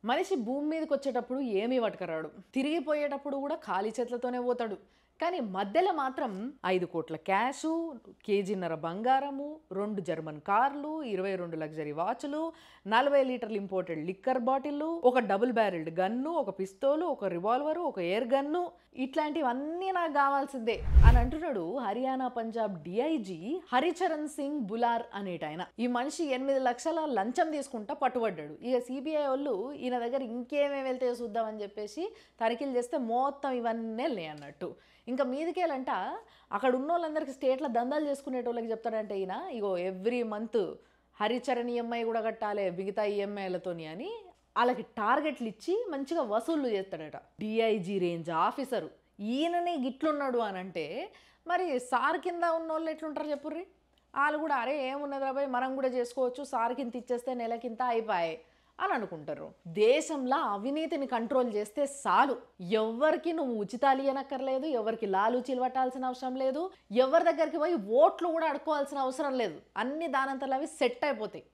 మనిషి భూమి మీదకి వచ్చేటప్పుడు ఏమీ పట్టుకరాడు. తిరిగిపోయేటప్పుడు కూడా ఖాళీ చేతులతోనే పోతాడు. కానీ మధ్యలో మాత్రం 5 కోట్ల క్యాషు, కేజీన్నర బంగారము, 2 జర్మన్ కార్లు, 22 లగ్జరీ వాచ్లు, 40 లీటర్ల ఇంపోర్టెడ్ లిక్కర్ బాటిల్లు, ఒక డబుల్ బ్యారెల్డ్ గన్ను, ఒక పిస్తోలు, ఒక రివాల్వరు, ఒక ఎయిర్ గన్ను, ఇట్లాంటివన్నీ నాకు కావాల్సిందే అని అంటున్నాడు హర్యానా పంజాబ్ డిఐజీ హరిచరణ్ సింగ్ బులార్ అనేటాయన. ఈ మనిషి 8 లక్షల లంచం తీసుకుంటా పట్టుబడ్డాడు. ఇక సిబిఐ వాళ్ళు ఈయన దగ్గర ఇంకేమేమి వెళ్తే చూద్దామని చెప్పేసి తనిఖీలు చేస్తే మొత్తం ఇవన్నీ వెళ్ళినాయి అన్నట్టు. ఇంకా మీదికేలంట అక్కడ ఉన్న వాళ్ళందరికీ స్టేట్లో దందాలు చేసుకునేటోళ్ళకి చెప్తాడంటే ఈయన, ఇగో ఎవ్రీ మంత్ హరిచరణ్ ఈఎంఐ కూడా కట్టాలి మిగతా ఈఎంఐలతోని అని వాళ్ళకి టార్గెట్లు ఇచ్చి మంచిగా వసూళ్లు చేస్తాడట. డిఐజీ రేంజ్ ఆఫీసరు ఈయననే గిట్లున్నాడు అని అంటే మరి సార్ కింద ఉన్న వాళ్ళు ఎట్లుంటారు చెప్పుర్రి. వాళ్ళు కూడా అరే ఏమున్నది రాబాయ్ మనం కూడా చేసుకోవచ్చు, సార్ కింద ఇచ్చేస్తే నెలకింత అయిపోయాయి అని అనుకుంటారు. దేశంలో అవినీతిని కంట్రోల్ చేస్తే చాలు. ఎవరికి నువ్వు ఉచితాలు ఇవ్వనక్కర్లేదు, ఎవరికి లాలూచీలు పట్టాల్సిన అవసరం లేదు, ఎవరి దగ్గరికి పోయి ఓట్లు కూడా అడుకోవాల్సిన అవసరం లేదు. అన్ని దానంతలు అవి సెట్ అయిపోతాయి.